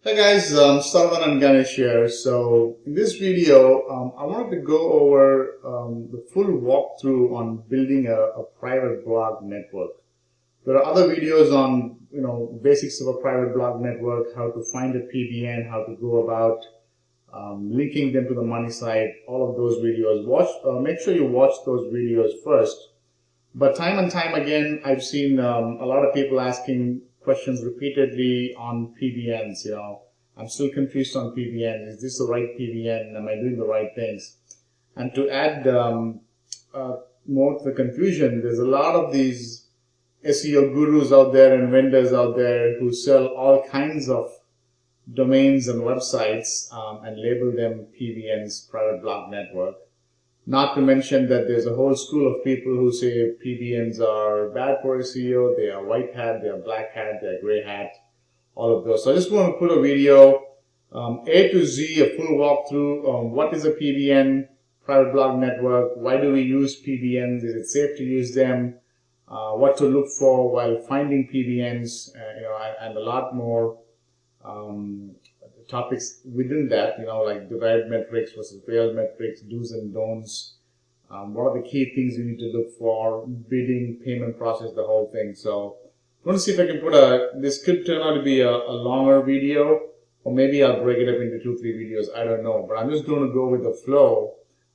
Hi guys, Saravanan Ganesh here. So in this video, I wanted to go over the full walkthrough on building a private blog network. There are other videos on basics of a private blog network, how to find a PBN, how to go about linking them to the money site. All of those videos. Make sure you watch those videos first. But time and time again, I've seen a lot of people asking questions repeatedly on PBNs. I'm still confused on PBNs. Is this the right PBN? Am I doing the right things? And to add more to the confusion, there's a lot of these SEO gurus out there and vendors out there who sell all kinds of domains and websites and label them PBNs, private blog network. Not to mention that there's a whole school of people who say PBNs are bad for SEO, they are white hat, they are black hat, they are gray hat, all of those. So I just want to put a video, A to Z, a full walkthrough on what is a PBN, private blog network, why do we use PBNs, is it safe to use them, what to look for while finding PBNs, and a lot more topics within that, like derived metrics versus real metrics, do's and don'ts, what are the key things you need to look for, bidding, payment process, the whole thing. So I'm going to see if I can put this could turn out to be a longer video, or maybe I'll break it up into 2-3 videos, I don't know, but I'm just going to go with the flow.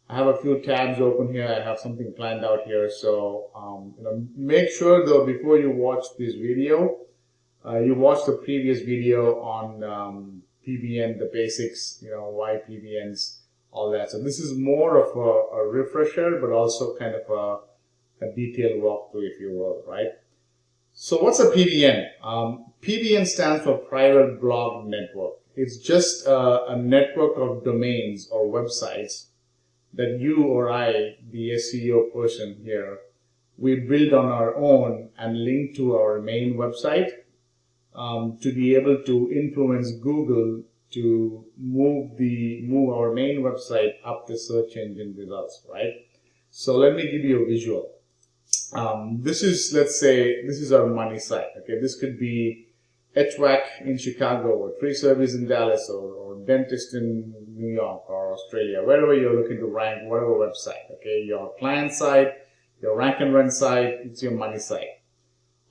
I have a few tabs open here, I have something planned out here, so make sure though before you watch this video, you watch the previous video on PBN, the basics, why PBNs, all that. So this is more of a refresher, but also kind of a detailed walkthrough, if you will, right? So what's a PBN? PBN stands for Private Blog Network. It's just a network of domains or websites that you or I, the SEO person here, we build on our own and link to our main website. To be able to influence Google to move our main website up the search engine results, right? So let me give you a visual. Let's say this is our money site. Okay, this could be HVAC in Chicago, or tree service in Dallas, or dentist in New York or Australia, wherever you're looking to rank, whatever website. Okay, your client site, your rank and rent site, it's your money site.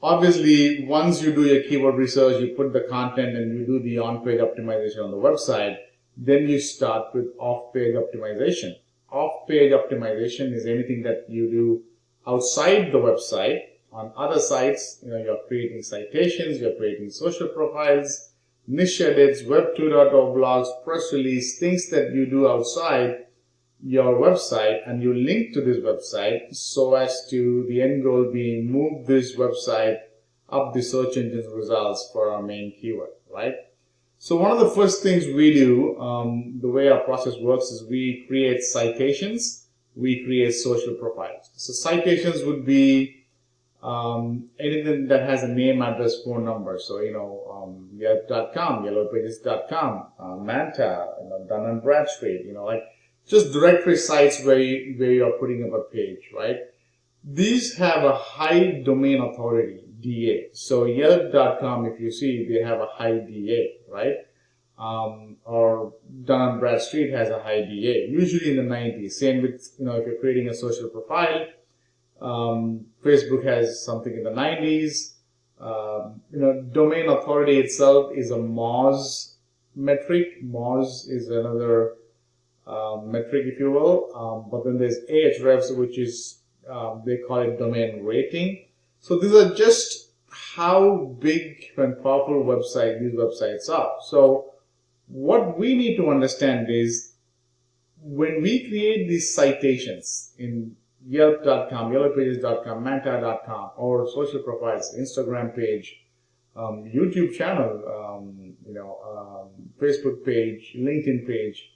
Obviously, once you do your keyword research, you put the content and you do the on-page optimization on the website, then you start with off-page optimization. Off-page optimization is anything that you do outside the website. On other sites, you're creating citations, you're creating social profiles, niche edits, Web 2.0 blogs, press release, things that you do outside your website, and you link to this website so as to the end goal being move this website up the search engine's results for our main keyword, right? So one of the first things we do, the way our process works, is we create citations, we create social profiles. So citations would be anything that has a name, address, phone number. So Yelp.com, yellowpages.com, Manta, Dun & Bradstreet, like just directory sites where you're putting up a page, right? These have a high domain authority, DA. So Yelp.com, if you see, they have a high DA, right? Or Dun & Bradstreet has a high DA, usually in the 90s. Same with, if you're creating a social profile, Facebook has something in the 90s. Domain authority itself is a Moz metric. Moz is another metric, if you will, but then there's Ahrefs, which is they call it domain rating. So these are just how big and powerful these websites are. So what we need to understand is when we create these citations in Yelp.com, yellowpages.com, Manta.com, or social profiles, Instagram page, YouTube channel, Facebook page, LinkedIn page.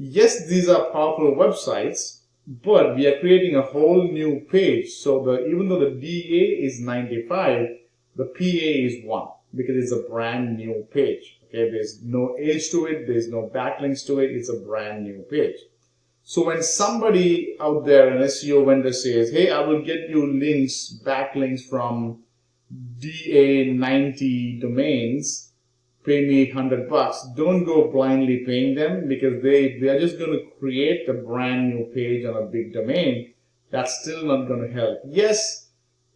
Yes, these are powerful websites, but we are creating a whole new page. So even though the DA is 95, the PA is 1 because it's a brand new page. Okay, there's no age to it, there's no backlinks to it, it's a brand new page. So when somebody out there, an SEO vendor says, hey, I will get you backlinks from DA90 domains, pay me $100. Don't go blindly paying them, because they are just going to create a brand new page on a big domain. That's still not going to help. Yes,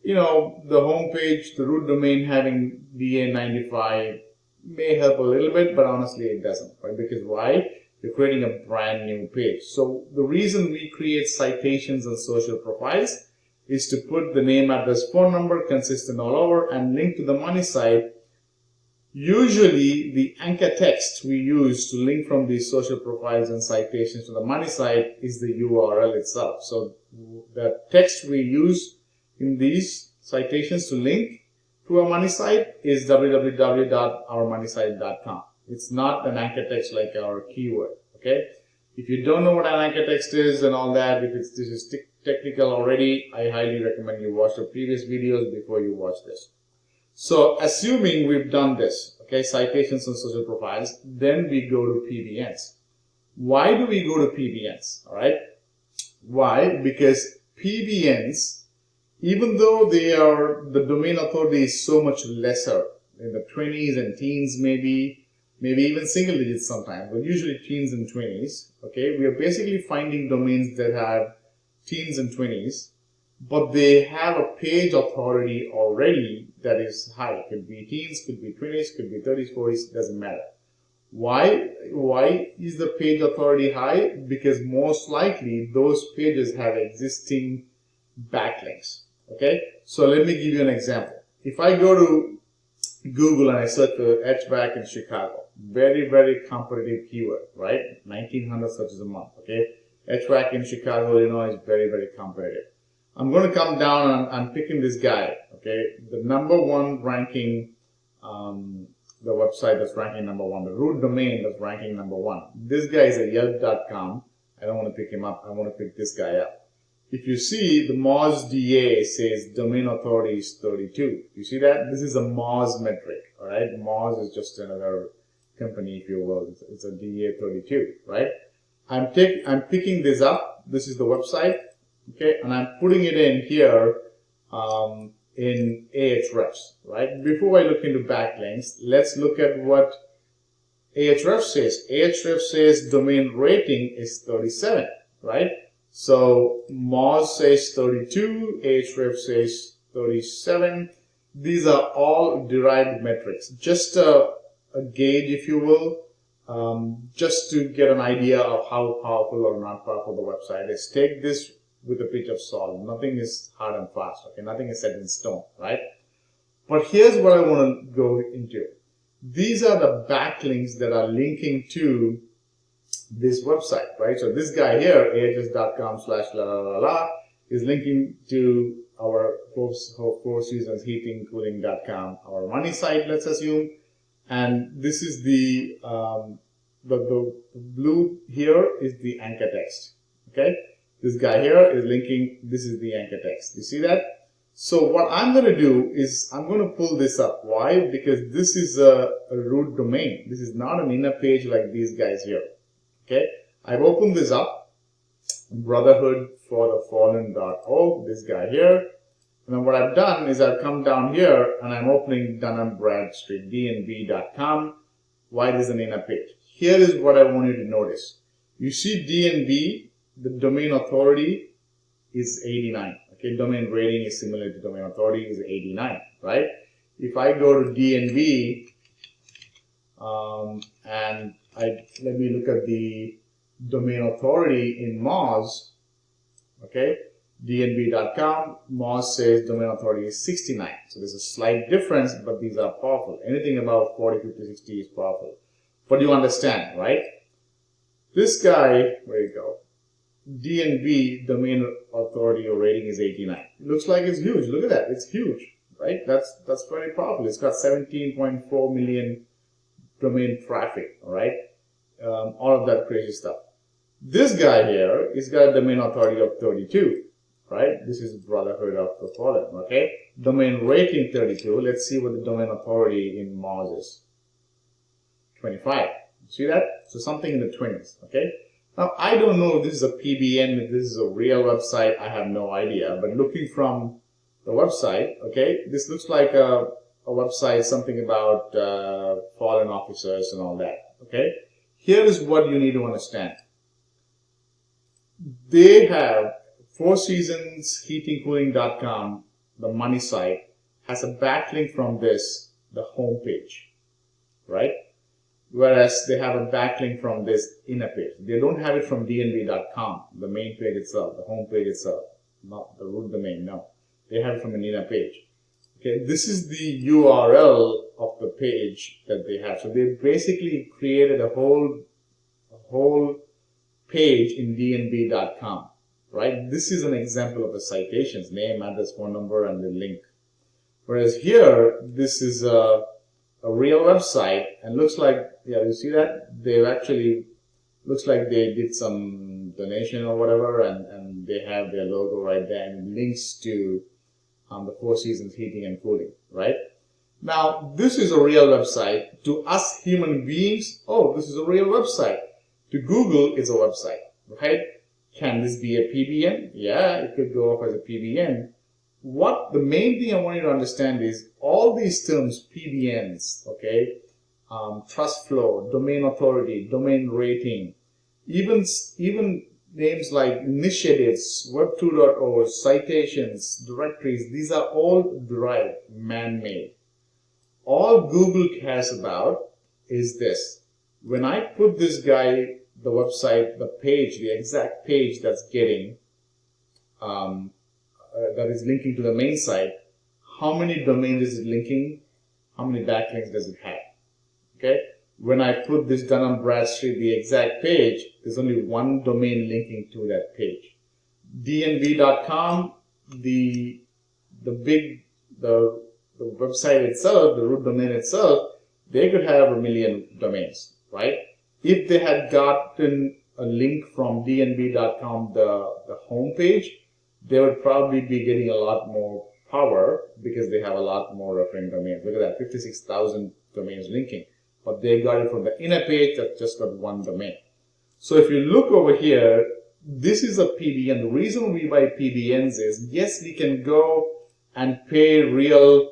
you know, the home page, the root domain having DA95 may help a little bit, but honestly it doesn't, right? Because why? You're creating a brand new page. So the reason we create citations and social profiles is to put the name, address, phone number consistent all over and link to the money site. Usually the anchor text we use to link from these social profiles and citations to the money site is the URL itself. So the text we use in these citations to link to our money site is www.ourmoneysite.com. It's not an anchor text like our keyword, okay? If you don't know what an anchor text is and all that, if this is technical already, I highly recommend you watch the previous videos before you watch this. So assuming we've done this, okay, citations and social profiles, then we go to PBNs. Why do we go to PBNs? All right. Why? Because PBNs, even though the domain authority is so much lesser, in the 20s and teens, maybe even single digits sometimes, but usually teens and 20s, okay, we are basically finding domains that have teens and 20s, but they have a page authority already that is high. Could be teens, could be 20s, could be 30s, 40s, doesn't matter. Why is the page authority high? Because most likely those pages have existing backlinks. Okay, so let me give you an example. If I go to Google and I search for HVAC in Chicago, very, very competitive keyword, right? 1900 searches a month. Okay, HVAC in Chicago, Illinois is very, very competitive. I'm going to come down and I'm picking this guy, okay? The number one ranking, the website that's ranking number one, the root domain that's ranking number one. This guy is a Yelp.com. I don't want to pick him up. I want to pick this guy up. If you see, the Moz DA says domain authority is 32. You see that? This is a Moz metric, all right? Moz is just another company, if you will. It's a DA 32, right? I'm picking this up. This is the website. Okay, and I'm putting it in here in Ahrefs, right? Before I look into backlinks, let's look at what Ahrefs says. Ahrefs says domain rating is 37, right? So Moz says 32, Ahrefs says 37. These are all derived metrics, just a gauge, if you will, just to get an idea of how powerful or not powerful the website is. Take this with a pinch of salt. Nothing is hard and fast, okay? Nothing is set in stone, right? But here's what I want to go into. These are the backlinks that are linking to this website, right? So this guy here, ahs.com/la is linking to our Four Seasons Heating Cooling.com, our money site, let's assume. And this is the blue here is the anchor text, okay? This guy here is linking, this is the anchor text. You see that? So what I'm going to do is I'm going to pull this up. Why? Because this is a root domain. This is not an inner page like these guys here. Okay? I've opened this up. Brotherhoodforthefallen.org. This guy here. And then what I've done is I've come down here and I'm opening Dun & Bradstreet, dnb.com. Why this is an inner page? Here is what I want you to notice. You see DNB, the domain authority is 89. Okay, domain rating is similar to domain authority is 89, right? If I go to DNB and let me look at the domain authority in Moz, okay, dnb.com, Moz says domain authority is 69. So there's a slight difference, but these are powerful. Anything above 40, 50, 60 is powerful. But you understand, right? This guy, where you go? DNB domain authority or rating is 89. It looks like it's huge. Look at that. It's huge, right? That's very powerful. It's got 17.4 million domain traffic, all right? All of that crazy stuff. This guy here is got a domain authority of 32, right? This is Brotherhood of the Fallen, okay? Domain rating 32. Let's see what the domain authority in Moz is. 25. See that? So something in the 20s, okay? Now, I don't know if this is a PBN, if this is a real website, I have no idea. But looking from the website, okay, this looks like a a website, something about fallen officers and all that. Okay, here is what you need to understand. They have fourseasonsheatingcooling.com, the money site, has a backlink from this, the home page, right? Whereas they have a backlink from this inner page. They don't have it from dnb.com, the main page itself, the home page itself, not the root domain, no. They have it from an inner page. Okay, this is the URL of the page that they have. So they basically created a whole page in dnb.com, right? This is an example of the citations, name, address, phone number, and the link. Whereas here, this is a real website, and looks like, yeah, you see that? They've actually, looks like they did some donation or whatever, and they have their logo right there and links to the Four Seasons Heating and Cooling, right? Now, this is a real website. To us human beings, oh, this is a real website. To Google, it's a website, right? Can this be a PBN? Yeah, it could go off as a PBN. The main thing I want you to understand is all these terms, PBNs, okay, trust flow, domain authority, domain rating, even names like initiatives, Web 2.0, citations, directories, these are all derived, man-made. All Google cares about is this. When I put this guy, the website, the page, the exact page that's getting, that is linking to the main site, how many domains is it linking? How many backlinks does it have? Okay? When I put this Dun & Bradstreet, the exact page, there's only one domain linking to that page. dnb.com, the website itself, the root domain itself, they could have 1 million domains, right? If they had gotten a link from dnb.com, the home page, they would probably be getting a lot more power because they have a lot more referring domains. Look at that, 56,000 domains linking. But they got it from the inner page that just got one domain. So if you look over here, this is a PBN. The reason we buy PBNs is, yes, we can go and pay real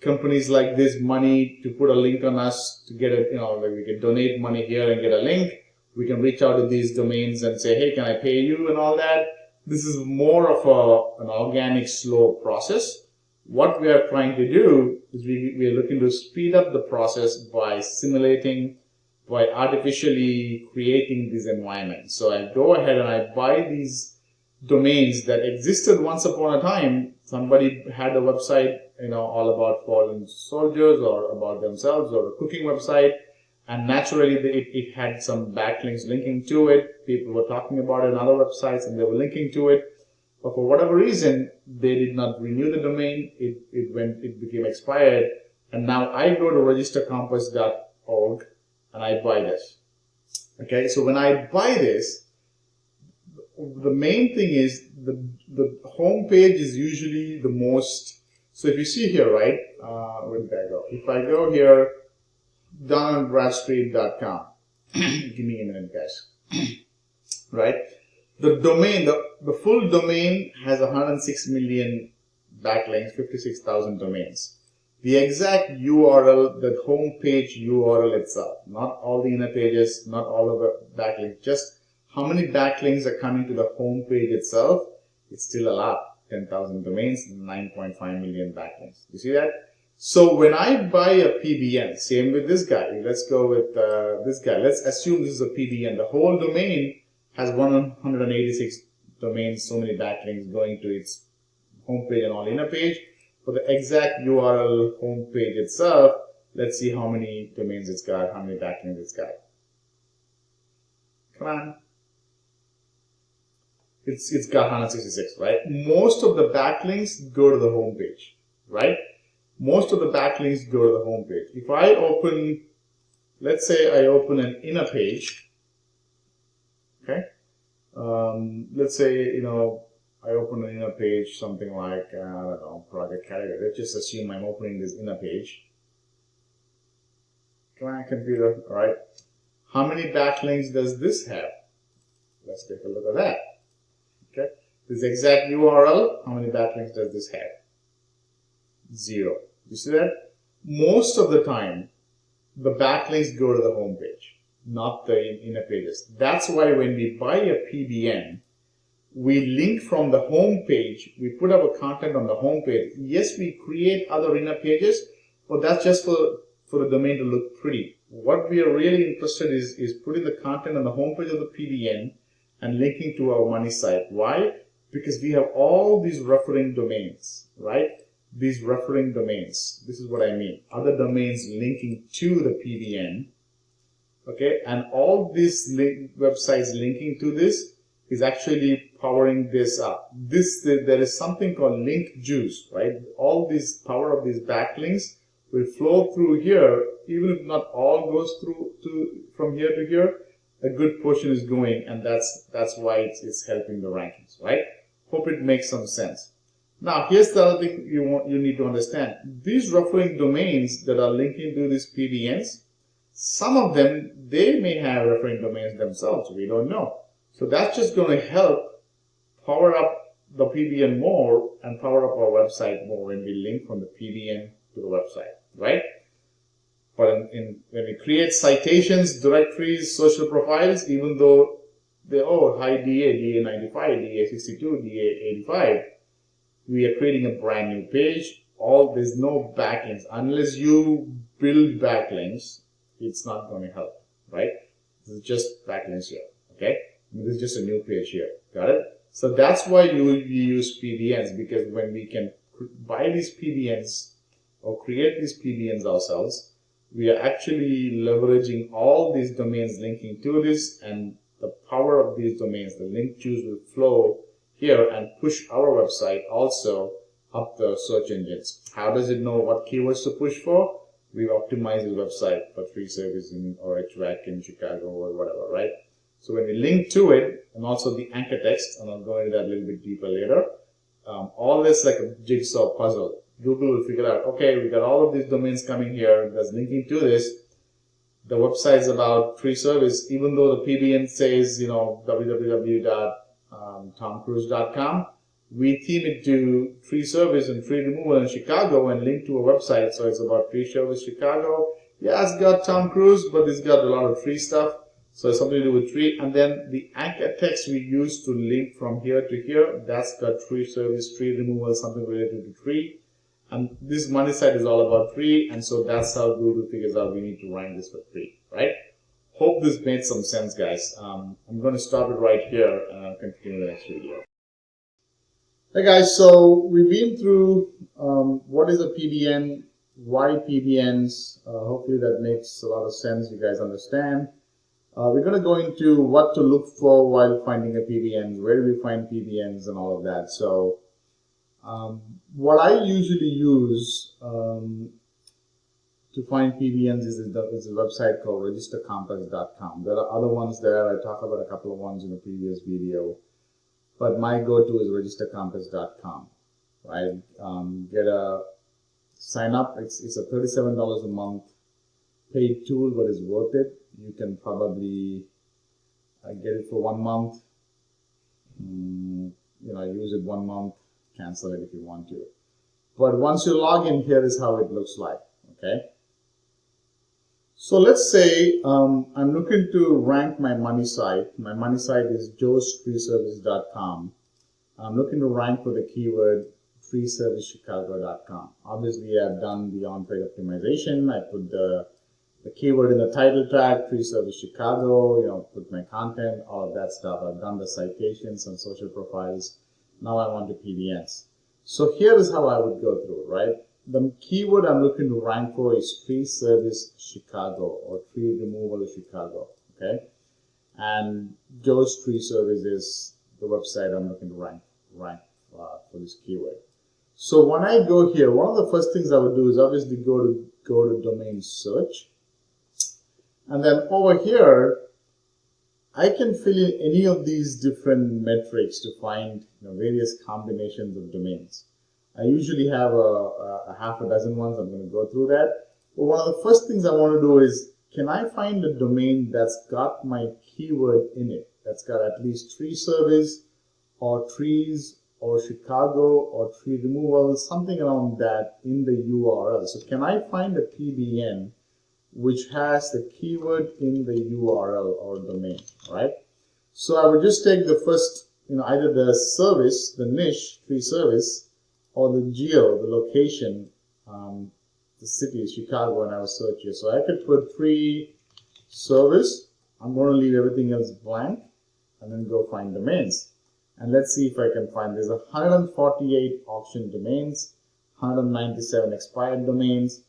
companies like this money to put a link on us to get it, like we can donate money here and get a link. We can reach out to these domains and say, hey, can I pay you and all that? This is more of an organic, slow process. What we are trying to do is we are looking to speed up the process by simulating, by artificially creating these environments. So I go ahead and I buy these domains that existed once upon a time. Somebody had a website, all about fallen soldiers or about themselves, or a cooking website, and naturally it had some backlinks linking to it. People were talking about it on other websites and they were linking to it. But for whatever reason, they did not renew the domain. It became expired. And now I go to registercompass.org and I buy this. Okay, so when I buy this, the main thing is the home page is usually the most. So if you see here, right, where did I go? If I go here, DunandBradstreet.com, give me a minute, guys, right? The domain, the full domain has 106 million backlinks, 56,000 domains. The exact URL, the home page URL itself, not all the inner pages, not all of the backlinks, just how many backlinks are coming to the home page itself. It's still a lot, 10,000 domains, 9.5 million backlinks. You see that? So when I buy a PBN, same with this guy. Let's go with this guy. Let's assume this is a PBN. The whole domain has 186 domains, so many backlinks going to its homepage and all inner page. For the exact URL homepage itself, let's see how many domains it's got, how many backlinks it's got. Come on. It's got 166, right? Most of the backlinks go to the homepage, right? Most of the backlinks go to the homepage. If I open, let's say I open an inner page, okay? Let's say, I open an inner page, something like, I don't know, project category. Let's just assume I'm opening this inner page. Come on, computer, all right? How many backlinks does this have? Let's take a look at that. Okay, this exact URL, how many backlinks does this have? 0. You see that? most of the time, the backlinks go to the home page, not the inner pages. That's why when we buy a PBN, we link from the home page, we put our content on the home page. Yes, we create other inner pages, but that's just for the domain to look pretty. What we are really interested is putting the content on the home page of the PBN and linking to our money site. Why? Because we have all these referring domains, right? These referring domains. This is what I mean. Other domains linking to the PBN. Okay, and all these websites linking to this is actually powering this up. There is something called link juice, right? All this power of these backlinks will flow through here, even if not all goes through from here to here. A good portion is going, and that's why it's helping the rankings, right? Hope it makes some sense. Now, here's the other thing you need to understand. These referring domains that are linking to these PBNs, some of them, they may have referring domains themselves. We don't know. So that's just going to help power up the PBN more and power up our website more when we link from the PBN to the website, right? But when we create citations, directories, social profiles, even though they high DA 95, DA 62, DA 85, we are creating a brand new page. There's no backlinks. Unless you build backlinks, it's not going to help, right? This is just backlinks here, okay? This is just a new page here, got it? So that's why we use PBNs, because when we can buy these PBNs or create these PBNs ourselves, we are actually leveraging all these domains linking to this, and the power of these domains, the link juice will flow here and push our website also up the search engines. How does it know what keywords to push for? We optimize the website for tree service or HVAC in Chicago or whatever, right? So when we link to it, and also the anchor text, and I'll go into that a little bit deeper later, all this like a jigsaw puzzle. Google will figure out, okay, we got all of these domains coming here that's linking to this. The website is about tree service, even though the PBN says, www.tomcruise.com, we theme it to tree service and tree removal in Chicago and link to a website. So it's about tree service Chicago. Yeah, it's got Tom Cruise, but it's got a lot of tree stuff. So it's something to do with tree. And then the anchor text we use to link from here to here, that's got tree service, tree removal, something related to tree. And this money site is all about tree. And so that's how Google figures out we need to rank this for tree, right? Hope this made some sense, guys. I'm going to stop it right here and I'll continue the next video. Hey guys, so we've been through what is a PBN, why PBNs. Hopefully that makes a lot of sense. You guys understand. We're going to go into what to look for while finding a PBN, where do we find PBNs and all of that. So what I usually use to find PBNs is a website called registercompass.com. There are other ones there. I talked about a couple of ones in the previous video. But my go-to is registercompass.com, right? Sign up. It's a $37 a month paid tool, but it's worth it. You can probably get it for 1 month. Use it 1 month, cancel it if you want to. But once you log in, here is how it looks like, okay? So let's say I'm looking to rank my money site. My money site is joestreeservice.com. I'm looking to rank for the keyword treeservicechicago.com. Obviously, I've done the on-page optimization. I put the keyword in the title tag, Tree Service Chicago, put my content, all of that stuff. I've done the citations and social profiles. Now I want the PBNs. So here is how I would go through, right? The keyword I'm looking to rank for is Tree Service Chicago or Tree Removal Chicago, okay? And Joe's Tree Service is the website I'm looking to rank for this keyword. So when I go here, one of the first things I would do is obviously go to domain search. And then over here, I can fill in any of these different metrics to find various combinations of domains. I usually have a half a dozen ones. I'm going to go through that. But one of the first things I want to do is, can I find a domain that's got my keyword in it, that's got at least tree service or trees or Chicago or tree removal, something around that in the URL. So can I find a PBN which has the keyword in the URL or domain, right? So I would just take the first, either the service, the niche, tree service, or the geo, the location, the city, Chicago, and I will search here. So I could put tree service. I'm going to leave everything else blank and then go find domains. And let's see if I can find, there's 148 auction domains, 197 expired domains,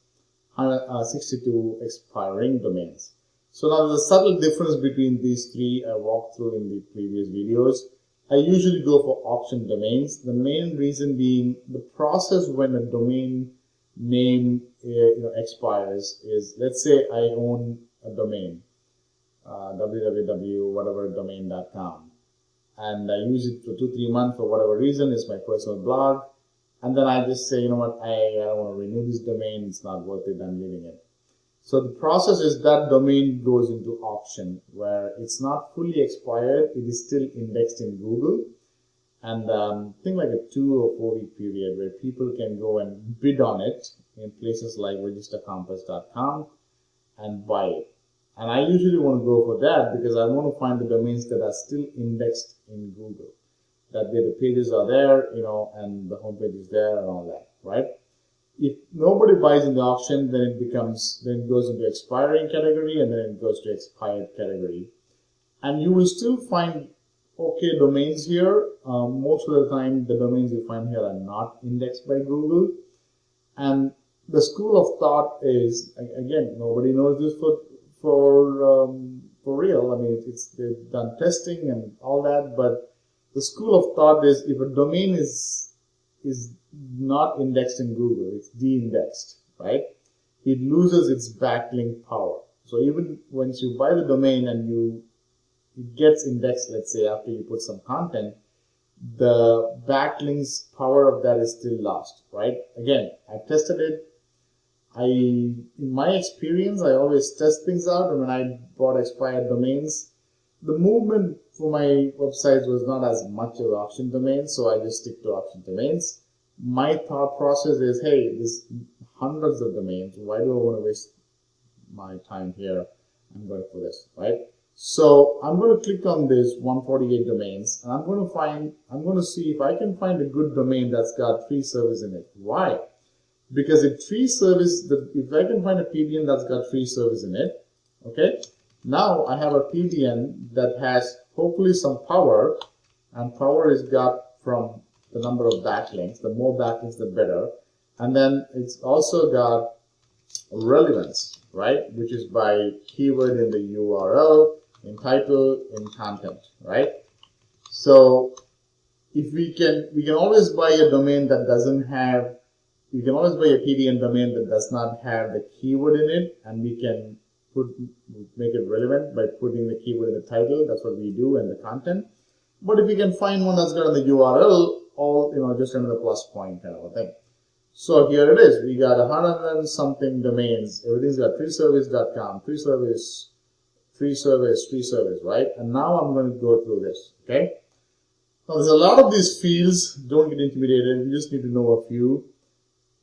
162 expiring domains. So now there's a subtle difference between these three I walked through in the previous videos. I usually go for auction domains. The main reason being the process when a domain name expires is, let's say I own a domain, www.whateverdomain.com. And I use it for 2-3 months for whatever reason. It's my personal blog. And then I just say, you know what, I don't want to renew this domain. It's not worth it. I'm leaving it. So the process is that domain goes into auction where it's not fully expired. It is still indexed in Google. And think like a 2 or 4 week period where people can go and bid on it in places like registercompass.com and buy it. And I usually want to go for that because I want to find the domains that are still indexed in Google. That way the pages are there, and the homepage is there and all that, right? If nobody buys in the auction, then it goes into expiring category, and then it goes to expired category. And you will still find okay domains here. Most of the time, the domains you find here are not indexed by Google. And the school of thought is, again, nobody knows this for real. I mean, they've done testing and all that, but the school of thought is if a domain is not indexed in Google, it's de-indexed, right? It loses its backlink power. So even once you buy the domain and it gets indexed, let's say after you put some content, the backlinks power of that is still lost, right? Again, I tested it. In my experience, I always test things out, and when I bought expired domains, the movement for my websites was not as much as auction domains, so I just stick to auction domains. My thought process is, hey, there's hundreds of domains. Why do I want to waste my time here? I'm going for this, right? So I'm going to click on this 148 domains, and I'm going to see if I can find a good domain that's got free service in it. Why? Because if I can find a PBN that's got free service in it, okay, now I have a PBN that has hopefully some power, and power is got from the number of backlinks. The more backlinks, the better. And then it's also got relevance, right, which is by keyword in the URL, in title, in content, right? So if we can always buy a domain that doesn't have, you can always buy a PBN domain that does not have the keyword in it, and we can make it relevant by putting the keyword in the title. That's what we do, and the content. But if we can find one that's got in the URL, just another plus point kind of a thing. So here it is. We got 100 and something domains. Everything's got freeservice.com, free service, right? And now I'm going to go through this, okay? Now there's a lot of these fields. Don't get intimidated. You just need to know a few.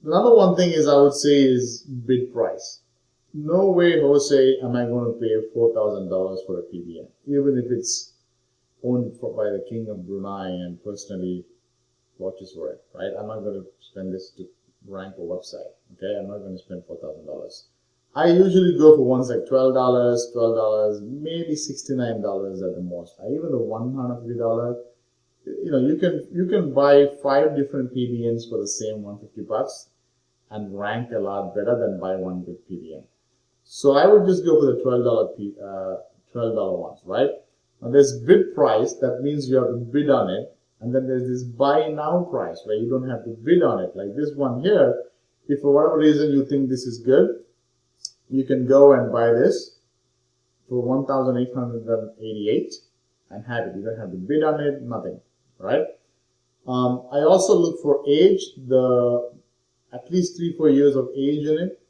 The number one thing is, I would say, is bid price. No way, Jose, am I going to pay $4,000 for a PBN, even if it's owned by the King of Brunei and personally watches for it, right? I'm not going to spend this to rank a website, okay? I'm not going to spend $4,000. I usually go for ones like $12, maybe $69 at the most. Even the $150, you can buy 5 different PBNs for the same $150 and rank a lot better than buy one good PBN. So I would just go for the $12 ones, right? Now there's bid price. That means you have to bid on it. And then there's this buy now price where you don't have to bid on it. Like this one here, if for whatever reason you think this is good, you can go and buy this for $1,888 and have it. You don't have to bid on it, nothing, right? I also look for age, at least 3-4 years of age in it,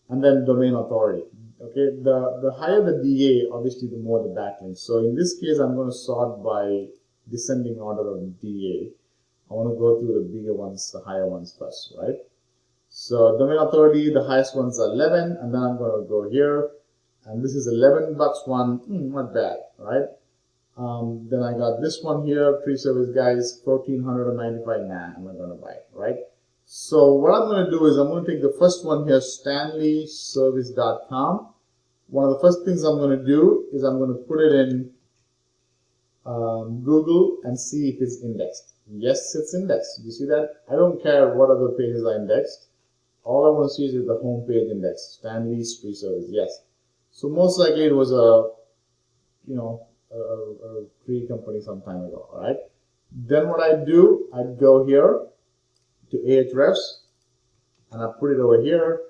and then domain authority. Okay, the higher the DA, obviously the more the backlinks. So in this case, I'm going to sort by descending order of DA. I want to go through the bigger ones, the higher ones first, right? So domain authority, the highest ones are 11, and then I'm going to go here, and this is $11 one, not bad, right? Then I got this one here, free service guys, 1495. Nah, I'm not going to buy it, right? So what I'm going to do is I'm going to take the first one here, stanleyservice.com. One of the first things I'm going to do is I'm going to put it in Google and see if it's indexed. Yes, it's indexed. You see that? I don't care what other pages are indexed. All I want to see is the home page index, Stanley's free service. Yes. So most likely it was a free company some time ago. All right. Then what I do, I'd go here to Ahrefs and I put it over here,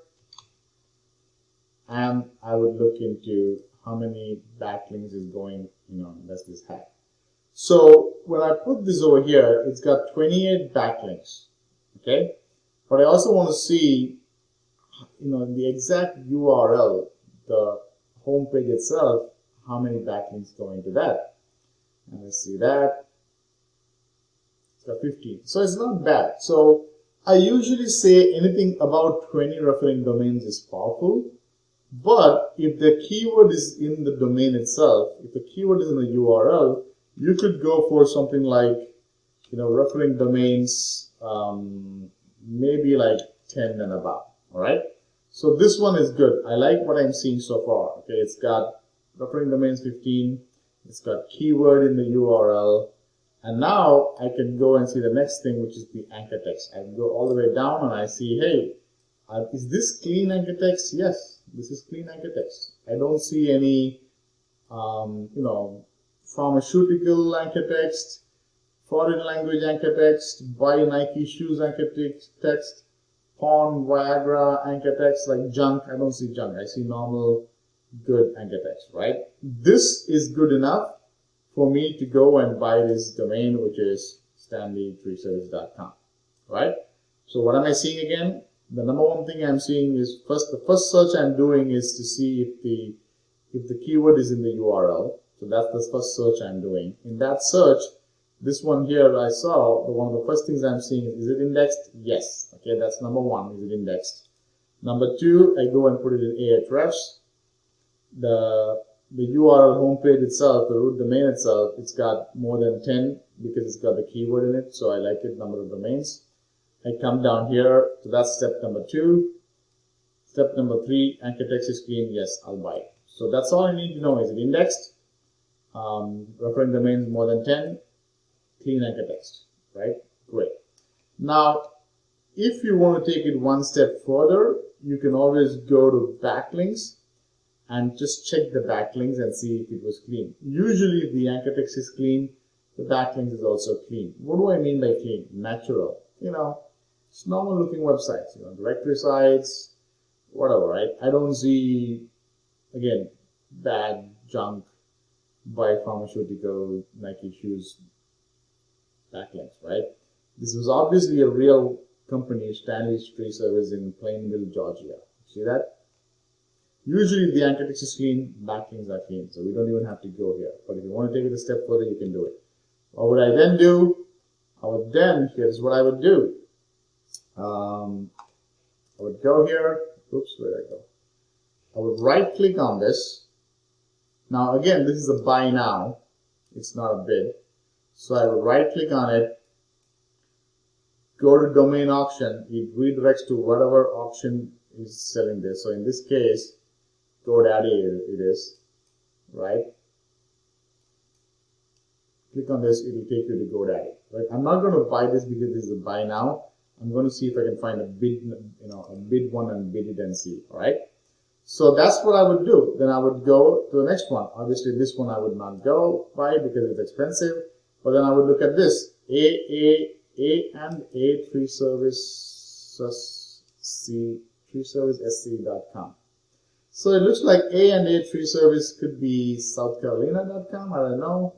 and I would look into how many backlinks is going, does this have. So when I put this over here, it's got 28 backlinks, okay? But I also want to see, the exact URL, the home page itself, how many backlinks go into that. And let's see that. It's got 15. So it's not bad. So I usually say anything about 20 referring domains is powerful. But if the keyword is in the domain itself, if the keyword is in the URL, you could go for something like, referring domains, maybe like 10 and above. All right. So this one is good. I like what I'm seeing so far. Okay. It's got referring domains 15. It's got keyword in the URL. And now I can go and see the next thing, which is the anchor text. I can go all the way down and I see, hey, is this clean anchor text? Yes, this is clean anchor text. I don't see any, pharmaceutical anchor text, foreign language anchor text, buy Nike shoes anchor text, porn, Viagra anchor text, like junk. I don't see junk. I see normal, good anchor text, right? This is good enough for me to go and buy this domain, which is stanleyfreeservice.com, right? So what am I seeing again? The number one thing I'm seeing is the first search I'm doing is to see if the keyword is in the URL. So that's the first search I'm doing. In that search, this one here I saw, one of the first things I'm seeing is it indexed? Yes. Okay, that's number one. Is it indexed? Number two, I go and put it in Ahrefs. The URL homepage itself, the root domain itself, it's got more than 10 because it's got the keyword in it. So I like it, number of domains. I come down here, so that's step number 2. Step number 3, anchor text is clean. Yes, I'll buy it. So that's all I need to know. Is it indexed? Referring domains more than 10, clean anchor text, right? Great. Now, if you want to take it one step further, you can always go to backlinks and just check the backlinks and see if it was clean. Usually, if the anchor text is clean, the backlinks is also clean. What do I mean by clean? Natural. It's normal looking websites, directory sites, whatever, right? I don't see, again, bad junk, buy pharmaceutical, Nike shoes, backlinks, right? This was obviously a real company, Stanley's Free Service in Plainville, Georgia. See that? Usually if the anchor text is clean, backlinks are clean, so we don't even have to go here. But if you want to take it a step further, you can do it. What would I then do? Here's what I would do. I would go here. Oops, where did I go? I would right click on this. Now again, this is a buy now. It's not a bid. So I would right click on it. Go to domain auction. It redirects to whatever auction is selling this. So in this case, GoDaddy it is, right? Click on this, it will take you to GoDaddy. Right? I'm not going to buy this because this is a buy now. I'm going to see if I can find a bid, a bid one and bid it and see. All right. So that's what I would do. Then I would go to the next one. Obviously, this one I would not go buy because it's expensive. But then I would look at this A and A free service freeservicesc.com. So it looks like A and A free service could be southcarolina.com. I don't know.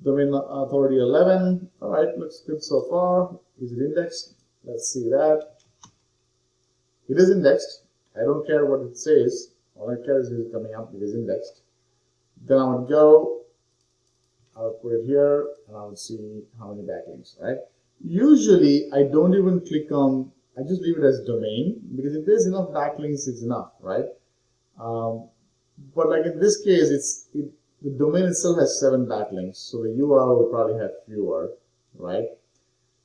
Domain authority 11. All right, looks good so far. Is it indexed? Let's see that. It is indexed. I don't care what it says. All I care is it coming up. It is indexed. Then I would put it here, and I would see how many backlinks, right? Usually, I don't even click on, I just leave it as domain, because if there's enough backlinks, it's enough, right? But like in this case, the domain itself has 7 backlinks, so the URL will probably have fewer, right?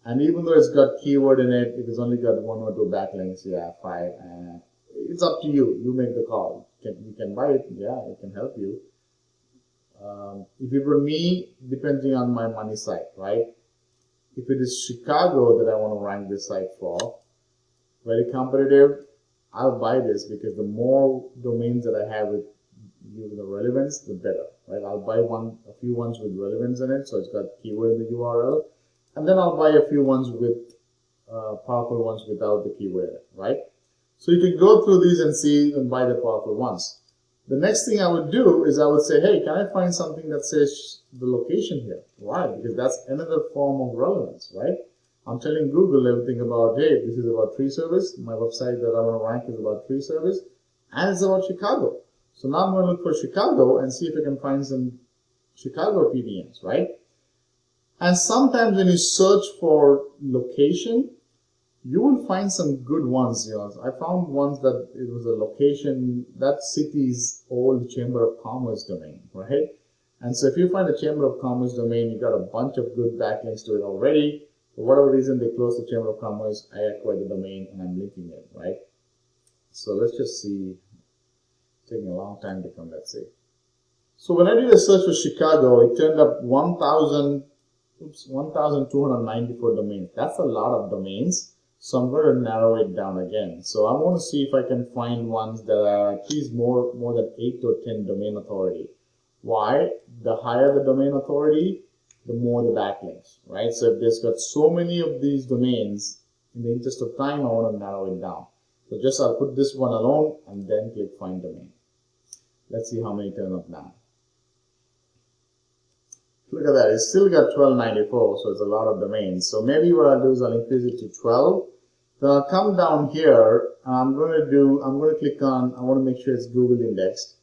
And even though it's got keyword in it, if it's only got 1 or 2 backlinks, yeah, 5. It's up to you. You make the call. You can buy it, yeah, it can help you. If it were me, depending on my money site, right? If it is Chicago that I want to rank this site for, very competitive, I'll buy this because the more domains that I have with the relevance, the better, right? I'll buy a few ones with relevance in it, so it's got keyword in the URL, and then I'll buy a few ones with powerful ones without the keyword in it, right? So you can go through these and see and buy the powerful ones. The next thing I would do is I would say, hey, can I find something that says the location here? Why? Because that's another form of relevance, right? I'm telling Google everything about, hey, this is about tree service. My website that I want to rank is about tree service, and it's about Chicago. So now I'm going to look for Chicago and see if I can find some Chicago PBNs, right? And sometimes when you search for location, you will find some good ones. You know, I found ones that it was a location, that city's old Chamber of Commerce domain, right? And so if you find a Chamber of Commerce domain, you got a bunch of good backlinks to it already. For whatever reason, they closed the Chamber of Commerce, I acquired the domain and I'm linking it, right? So let's just see. It's taking a long time to come, let's see. So when I did a search for Chicago, it turned up 1,294 domains. That's a lot of domains. So I'm going to narrow it down again. So I want to see if I can find ones that are at least more than 8 or 10 domain authority. Why? The higher the domain authority, the more the backlinks, right? So if there's got so many of these domains, in the interest of time, I want to narrow it down. So just I'll put this one alone and then click find domain. Let's see how many turn up now. Look at that, it's still got 1294, so it's a lot of domains. So maybe what I'll do is I'll increase it to 12. Then I'll come down here, and I'm going to click on, I want to make sure it's Google indexed.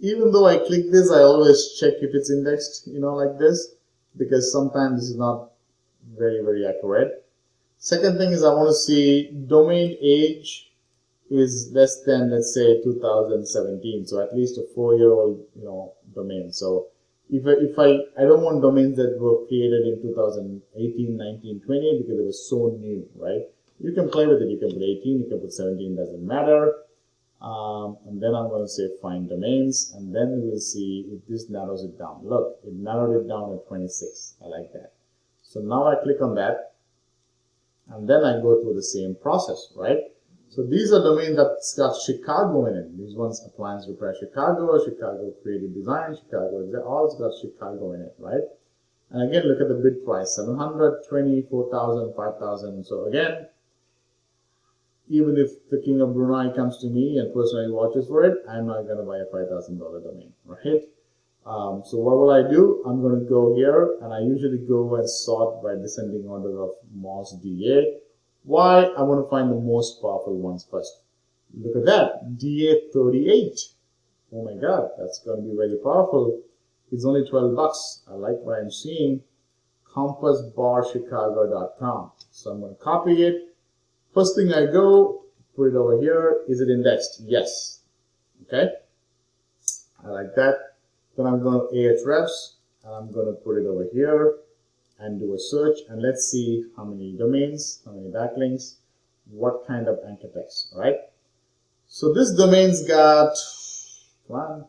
Even though I click this, I always check if it's indexed, you know, like this, because sometimes this is not very, very accurate. Second thing is I want to see domain age is less than, let's say, 2017, so at least a 4-year-old, you know, domain. So if I don't want domains that were created in 2018, 19, 20 because it was so new, right? You can play with it. You can put 18, you can put 17, doesn't matter. And then I'm going to say find domains, and then we'll see if this narrows it down. Look, it narrowed it down to 26. I like that. So now I click on that, and then I go through the same process, right? So these are domains that's got Chicago in it. These ones, appliance repair Chicago, Chicago creative design, Chicago, all got Chicago in it, right? And again, look at the bid price, 700, 20, 4,000, 5,000. So again, even if the King of Brunei comes to me and personally watches for it, I'm not going to buy a $5,000 domain, right? So what will I do? I'm going to go here, and I usually go and sort by descending order of Moz DA. Why? I want to find the most powerful ones first. Look at that, DA 38. Oh my God, that's going to be very powerful. It's only 12 bucks. I like what I'm seeing. compassbarchicago.com. So I'm going to copy it. First thing I go, put it over here. Is it indexed? Yes. Okay. I like that. Then I'm going to Ahrefs, and I'm going to put it over here and do a search, and let's see how many domains, how many backlinks, what kind of anchor text, right? So this domain's got, come on,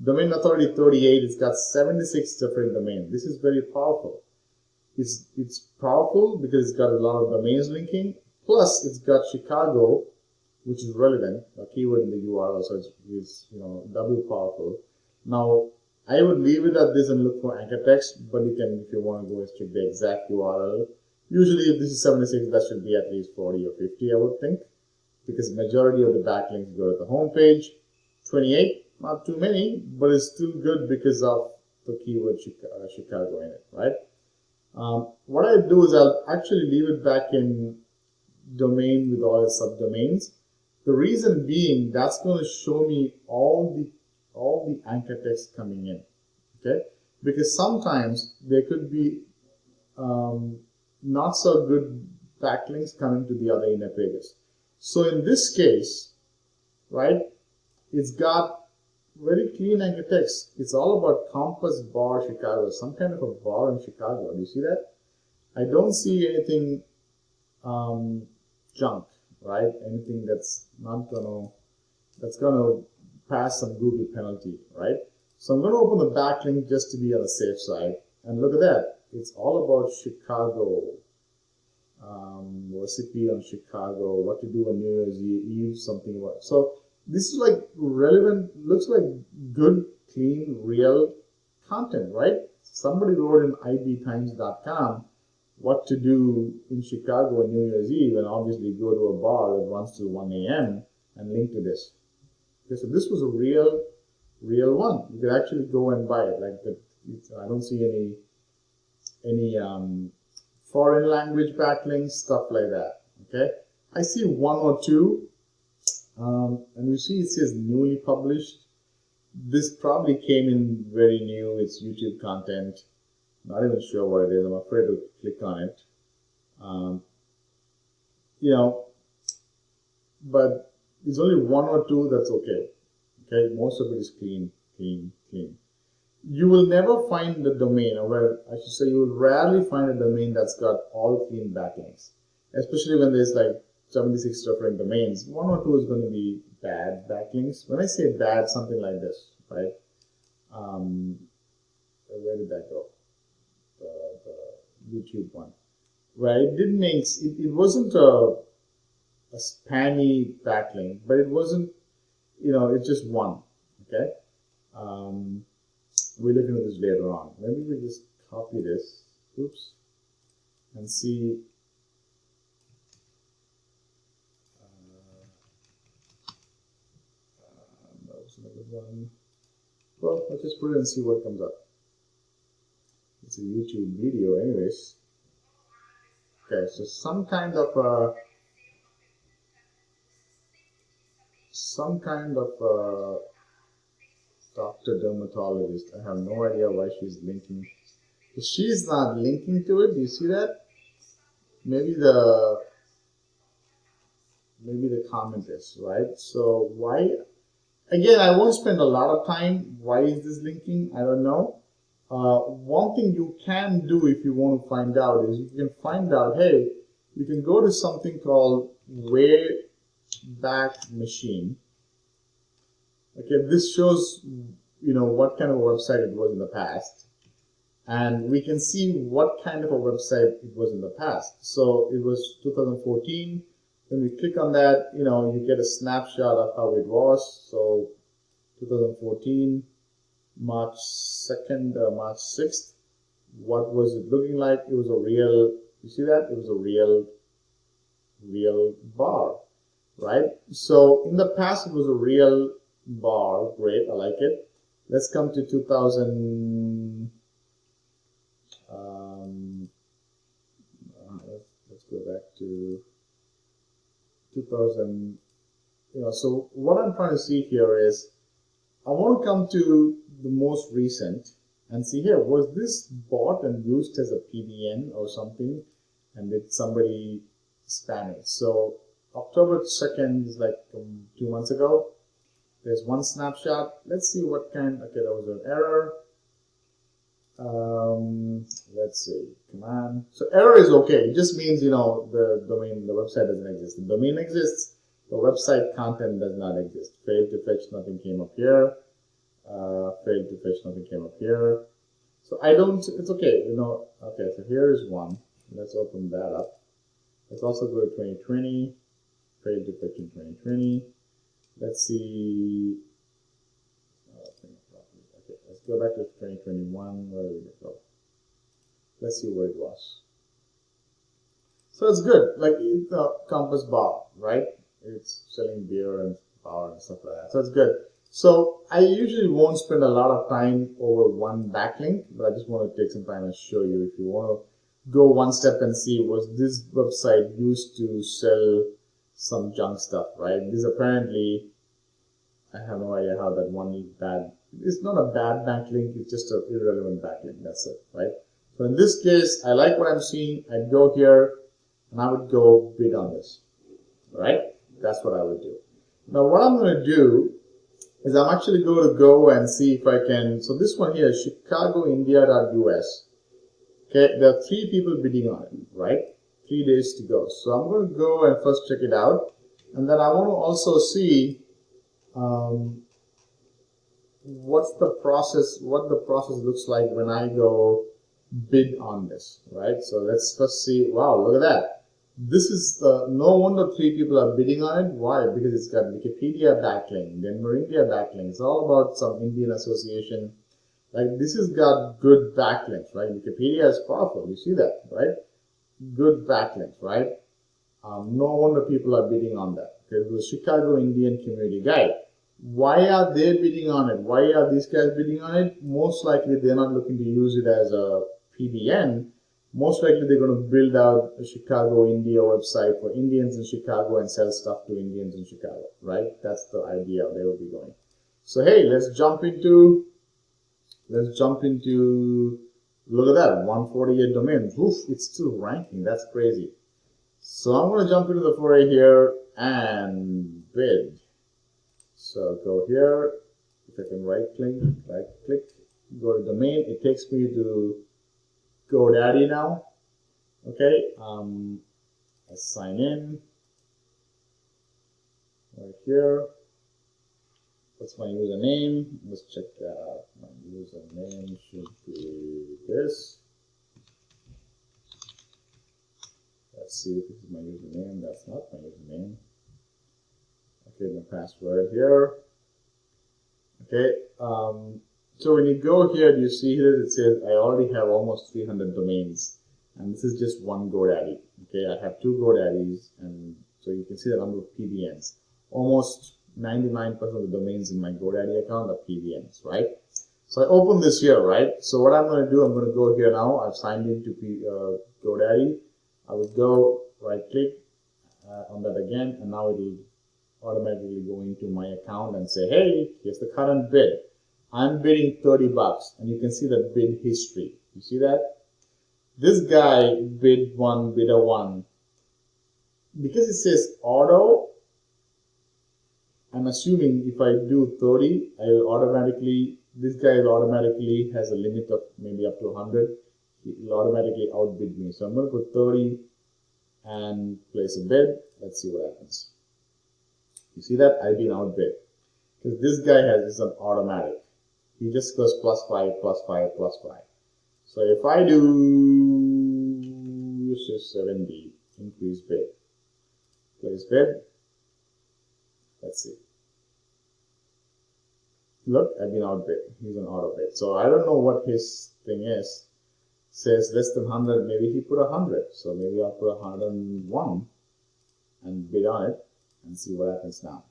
domain authority 38, it's got 76 different domains. This is very powerful. It's powerful because it's got a lot of domains linking, plus it's got Chicago, which is relevant, a keyword in the URL, so it's you know, double powerful. Now, I would leave it at this and look for anchor text, but you can, if you want to go and check the exact URL. Usually, if this is 76, that should be at least 40 or 50, I would think, because majority of the backlinks go to the home page. 28, not too many, but it's still good because of the keyword Chicago in it, right? What I do is I'll actually leave it back in domain with all its subdomains. The reason being, that's going to show me all the anchor text coming in, okay? Because sometimes there could be not so good backlinks coming to the other inner pages. So in this case, right, it's got very clean anchor text. It's all about Compass Bar Chicago, some kind of a bar in Chicago. Do you see that? I don't see anything junk, right? Anything that's not that's gonna pass some Google penalty, right? So I'm gonna open the backlink just to be on the safe side, and look at that. It's all about Chicago, recipe on Chicago, what to do on New Year's Eve, something about. So this is like relevant, looks like good, clean, real content, right? Somebody wrote in ibtimes.com what to do in Chicago on New Year's Eve, and obviously go to a bar that runs till 1 a.m. and link to this. Okay, so this was a real one. You could actually go and buy it. Like I don't see any foreign language backlinks, stuff like that. Okay, I see one or two, and you see it says newly published. This probably came in very new. It's YouTube content. Not even sure what it is. I'm afraid to click on it. But it's only one or two that's okay. Okay, most of it is clean. You will never find the domain, or I should say, you will rarely find a domain that's got all clean backlinks. Especially when there's like 76 different domains. One or two is going to be bad backlinks. When I say bad, something like this, right? Where did that go? The YouTube one, right? It wasn't a spammy backlink, but it wasn't, it's just one. Okay, we'll look into this later on. Maybe we just copy this, oops, and see. That was another one. Well, let's just put it and see what comes up. It's a YouTube video anyways. Okay, so some kind of doctor dermatologist. I have no idea why she's linking. She's not linking to it. Do you see that? Maybe the comment is, right? So why? Again, I won't spend a lot of time. Why is this linking? I don't know. One thing you can do if you want to find out is you can find out, hey, you can go to something called Wayback Machine. Okay, this shows, what kind of a website it was in the past. And we can see what kind of a website it was in the past. So it was 2014. When we click on that, you get a snapshot of how it was. So 2014. March 2nd, March 6th, what was it looking like? It was a real, you see that? It was a real bar, right? So in the past, it was a real bar. Great, I like it. Let's come to 2000, let's go back to 2000, so what I'm trying to see here is, I want to come to the most recent and see here, was this bought and used as a PBN or something, and did somebody spam it? So October 2nd is like 2 months ago. There's one snapshot. Let's see what kind. Okay, that was an error. Let's see, command. So error is okay. It just means, the domain, the website doesn't exist. The domain exists. The website content does not exist. Failed to fetch, nothing came up here. Failed to fetch, nothing came up here. So it's okay, okay, so here is one. Let's open that up. Let's also go to 2020. Failed to fetch in 2020. Let's see. Okay, let's go back to 2021. Where did it go? Let's see where it was. So it's good. Like, it's a Compass Bar, right? It's selling beer and bar and stuff like that. So it's good. So I usually won't spend a lot of time over one backlink, but I just want to take some time and show you. If you want to go one step and see, was this website used to sell some junk stuff, right? This apparently, I have no idea how that one is bad. It's not a bad backlink, it's just an irrelevant backlink, that's it, right? So So in this case, I like what I'm seeing. I'd go here and I would go bid on this. All right? That's what I would do. Now what I'm going to do is I'm actually going to go and see if I can. So this one here, chicagoindia.us. Okay, there are 3 people bidding on it, right? 3 days to go. So I'm going to go and first check it out. And then I want to also see what the process looks like when I go bid on this, right? So let's first see. Wow, look at that. This is no wonder 3 people are bidding on it. Why? Because it's got Wikipedia backlink, Denver India backlink. It's all about some Indian association. Like this has got good backlinks, right? Wikipedia is powerful. You see that, right? Good backlinks, right? No wonder people are bidding on that. Okay, it was Chicago Indian Community Guide. Why are they bidding on it? Why are these guys bidding on it? Most likely they're not looking to use it as a PBN. Most likely they're going to build out a Chicago India website for Indians in Chicago and sell stuff to Indians in Chicago, right? That's the idea they will be going. So hey, let's jump into, look at that, 148 domains. Oof, it's still ranking. That's crazy. So I'm going to jump into the foray here and bid. So go here, if I can right click, go to domain. It takes me to GoDaddy now. Okay, I sign in right here. What's my username? Let's check that out. My username should be this. Let's see if this is my username. That's not my username. Okay, my password here. Okay, so when you go here, do you see here it says I already have almost 300 domains, and this is just one GoDaddy. Okay, I have 2 GoDaddies, and so you can see the number of PBNs. Almost 99% of the domains in my GoDaddy account are PBNs, right? So I open this here, right? So what I'm going to do, I'm going to go here now. I've signed into GoDaddy. I would go right click on that again, and now it will automatically go into my account and say, hey, here's the current bid. I'm bidding $30, and you can see the bid history. You see that? This guy bid bidder 1. Because it says auto, I'm assuming if I do 30, I will automatically, this guy will automatically has a limit of maybe up to 100. It will automatically outbid me. So I'm going to put 30 and place a bid. Let's see what happens. You see that? I've been outbid. Because this guy is an automatic. He just goes +5, +5, +5. So if I do 70, increase bid, place bid, let's see. Look, I've been outbid. He's an auto bid. So I don't know what his thing is. Says less than 100, maybe he put 100. So maybe I'll put 101 and bid on it and see what happens now.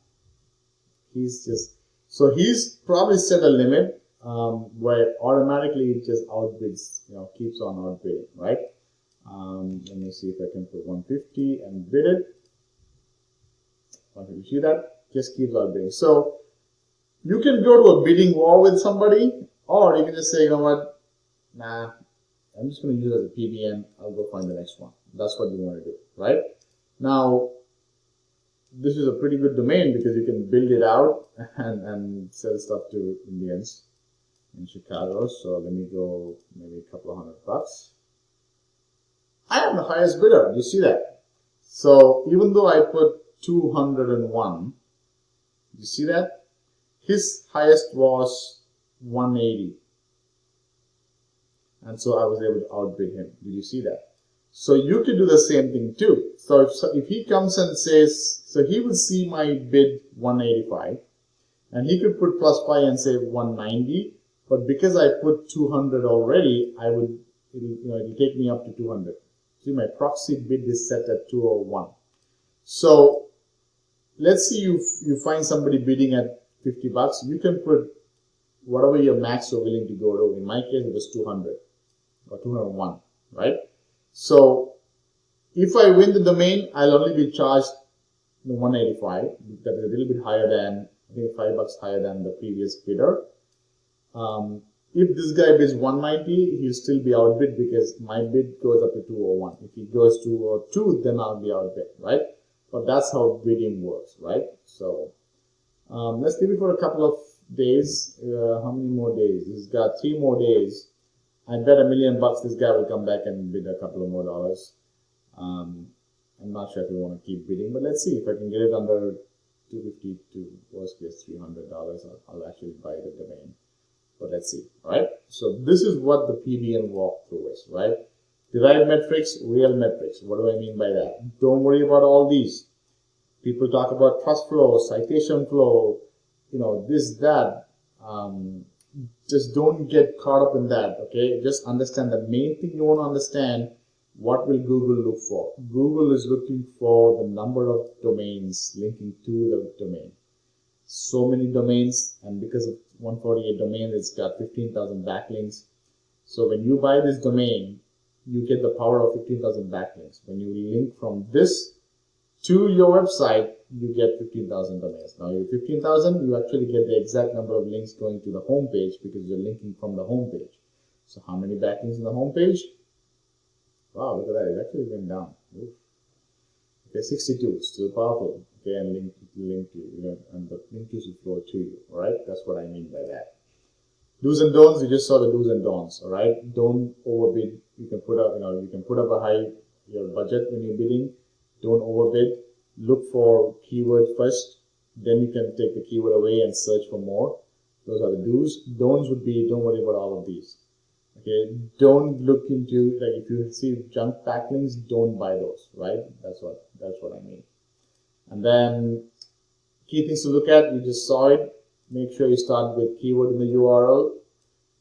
So he's probably set a limit where automatically it just outbids, keeps on outbidding, right? Let me see if I can put 150 and bid it. 150, see that? Just keeps outbidding. So you can go to a bidding war with somebody, or you can just say, you know what, nah, I'm just going to use it as a PBN. I'll go find the next one. That's what you want to do, right? Now, this is a pretty good domain because you can build it out and sell stuff to Indians in Chicago. So let me go maybe a couple of $100. I am the highest bidder. Do you see that? So even though I put 201, you see that? His highest was 180. And so I was able to outbid him. Did you see that? So you can do the same thing too. So if he comes and says, so he will see my bid 185, and he could put +5 and say 190, but because I put 200 already, it'll take me up to 200. See, my proxy bid is set at 201. So let's see you find somebody bidding at $50. You can put whatever your max you're willing to go to. In my case, it was 200 or 201, right? So if I win the domain, I'll only be charged 185. That is a little bit higher than, I think $5 higher than the previous bidder. If this guy bids 190, he'll still be outbid because my bid goes up to 201. If he goes to 202, then I'll be outbid, right? But that's how bidding works, right? So let's leave it for a couple of days. How many more days? He's got 3 more days. I bet $1 million this guy will come back and bid a couple of more dollars. I'm not sure if we want to keep bidding, but let's see if I can get it under 250 to worst case $300. I'll actually buy the domain. But let's see, right? So this is what the PBN walkthrough is, right? Derived metrics, real metrics. What do I mean by that? Don't worry about all these. People talk about trust flow, citation flow, this, that. Just don't get caught up in that, okay? Just understand the main thing you want to understand. What will Google look for? Google is looking for the number of domains linking to the domain. So many domains, and because of 148 domains, it's got 15,000 backlinks. So when you buy this domain, you get the power of 15,000 backlinks. When you link from this to your website, you get 15,000 domains. Now, you 15,000, you actually get the exact number of links going to the home page because you're linking from the home page. So how many backlinks in the home page? Wow, look at that. It actually went down. Oof. Okay, 62, still powerful. Okay, and link to and the link will flow to you. All right, that's what I mean by that. Do's and don'ts. You just saw the do's and don'ts. All right, don't overbid. You can put up, you can put up a high your budget when you're bidding. Don't overbid. Look for keyword first. Then you can take the keyword away and search for more. Those are the do's. Don'ts would be don't worry about all of these. Okay, don't look into, like, if you see junk backlinks, don't buy those, right? That's what I mean. And then key things to look at, you just saw it. Make sure you start with keyword in the URL.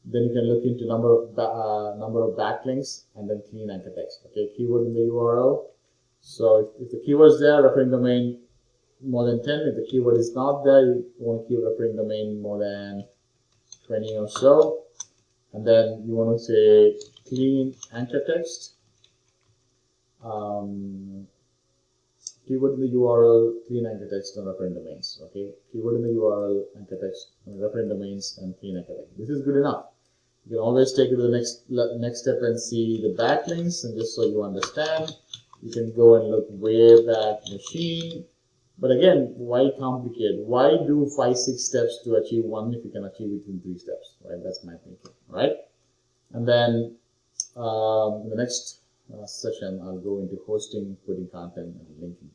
Then you can look into number of backlinks and then clean anchor text. Okay, keyword in the URL. So if the keyword is there, referring domain more than 10. If the keyword is not there, you want to keep referring domain more than 20 or so. And then you want to say clean anchor text. Keyword in the URL, clean anchor text, and referring domains. Okay, keyword in the URL, anchor text, referring domains, and clean anchor text. This is good enough. You can always take it to the next step and see the backlinks, and just so you understand, you can go and look Wayback Machine. But again, why complicate? Why do 5-6 steps to achieve one if you can achieve it in 3 steps? Right? That's my thinking. Right? And then in the next session, I'll go into hosting, putting content, and linking.